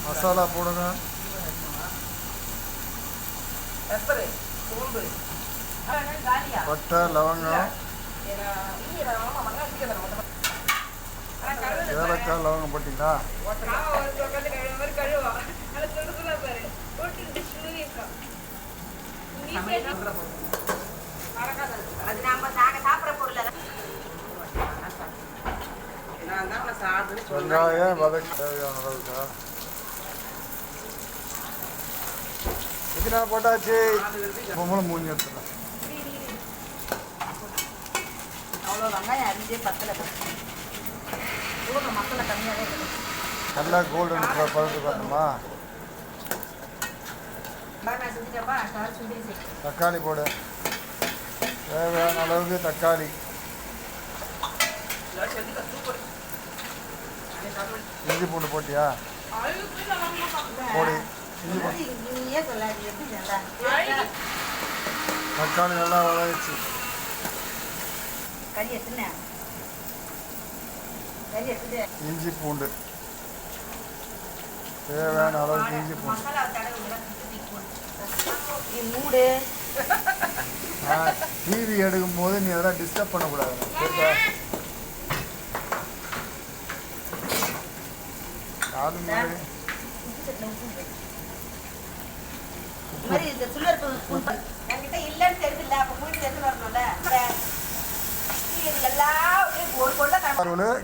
மசாலா போடுங்க. பட்டை, லவங்கம், ஏலக்காய், லவங்கம் போட்டிங்களா? வெங்காயம் வதக்க தேவையான அளவுக்கா இதுனா போட்டாச்சு. மூணு எடுத்துக்கலாம். நல்லா கோல்டன் பழுத்து பார்த்துமா. தக்காளி போடு, தேவையான அளவுக்கு தக்காளி. இஞ்சி பூண்டு போட்டியா? போடி. தக்காளி நல்லா வதங்கிச்சு. இஞ்சி பூண்டு தேவையான அளவுக்கு இஞ்சி பூண்டு. டிவி எடுக்கும் போது நீ அதெல்லாம் டிஸ்டர்ப் பண்ணக்கூடாது.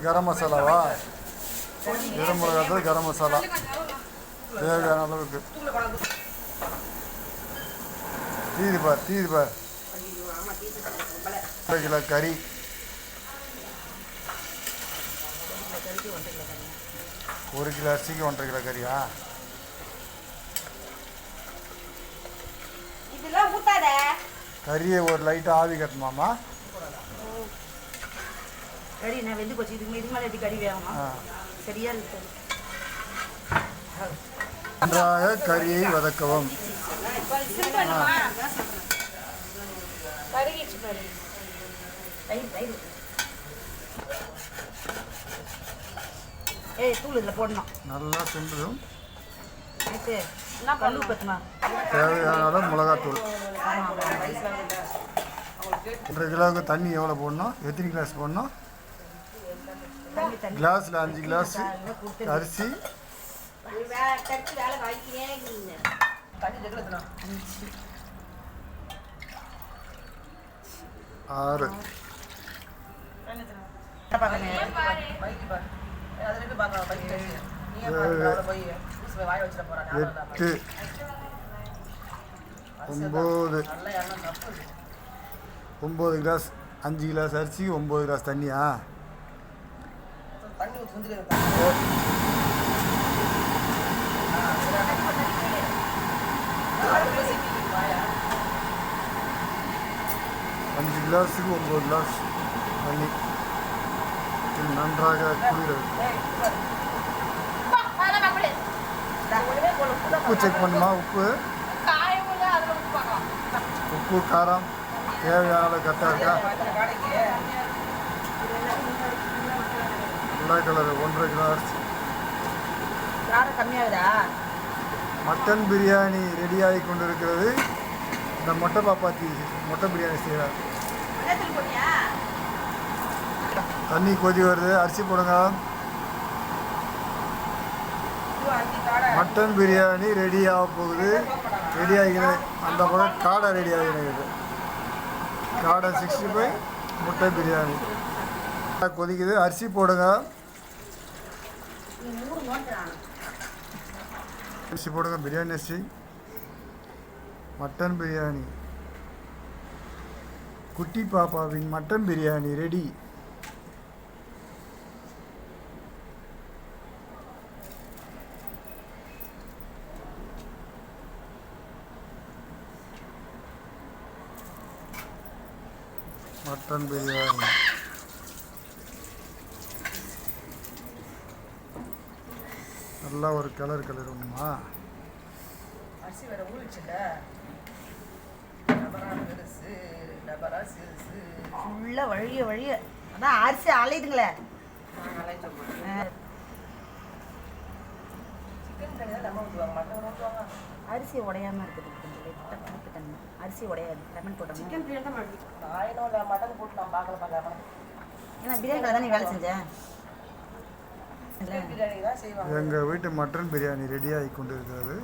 கரம் மசாலாவா? மிளகாத்தூள், கரம் மசாலா தேவையான அளவுக்கு. தீது பார் 1 கிலோ கறி. ஒரு கிலோ அரிசிக்கு 1.5 கிலோ கறியா? கறியை ஒரு லைட்டாக ஆவி கட்டணுமாம்மா? கறி நான் வெந்து போச்சு. இது மேலே எப்படி கறி வேணுமா? சரியா இருக்கு. நன்றாக கறியை வதக்கவும். தூள் இதில் போடணும். நல்லா சுண்டதும் தேவையான அளவு மிளகாத்தூள். 1.5 கிலோவுக்கு தண்ணி எவ்வளோ போடணும்? எத்தனை கிளாஸ் போடணும்? கிளாஸில் 5 கிளாஸ் அரிசி. 6 8 9 கிளாஸ். 5 கிளாஸ் அரிசி 9 கிளாஸ் தண்ணியா? அஞ்சு கிளாஸுக்கு 9 கிளாஸ் தண்ணி. நன்றாக குளிர. உப்பு செக் பண்ணுமா? உப்பு காரம் தேவையான அளவு கரெக்டாக இருக்கா? வெள்ளை கலர் 1.5 கிலோ அரிசி. மட்டன் பிரியாணி ரெடியாகி கொண்டிருக்கிறது. இந்த மொட்டை பாப்பாத்தி மொட்டை பிரியாணி செய்கிறார். தண்ணி கொதி வருது. அரிசி போடுங்க. மட்டன் பிரியாணி ரெடி ஆக போகுது. ரெடி ஆகினது. அந்த பக்கம் காடை ரெடி ஆகினது. காடை 65 முட்டை பிரியாணி கொதிக்குது. அரிசி போடுங்க. அரிசி போடுங்க. பிரியாணி அரிசி. மட்டன் பிரியாணி. குட்டி பாப்பாவின் mutton biryani ready. Mutton biryani நல்லா ஒரு கலர் ஒன்றுமா? அரிசி வேற ஊறிச்சுல. ஃபுல்லாக வழிய அதான் அரிசி அலையுதுங்களே. அரிசி உடையாம இருக்குது கொஞ்சம் லைட்டாக பருப்பு தண்ணி அரிசி உடையாது லெமன் போட்டோம் சிக்கன் பிரியாணி தான் பண்ணி நான் இல்லை மட்டன் போட்டு நான் பார்க்கலாம் ஏன்னா பிரியாணியில் தான் நீ வேலை செஞ்சேன் சிக்கன் பிரியாணி தான் செய்வாங்க. எங்கள் வீட்டு மட்டன் பிரியாணி ரெடியாகி கொண்டு இருக்கிறது.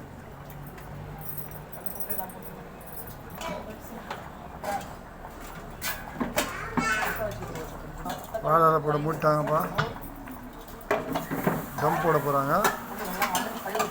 வாழை போட மூட்டாங்கப்பா. தம் போட போகிறாங்க.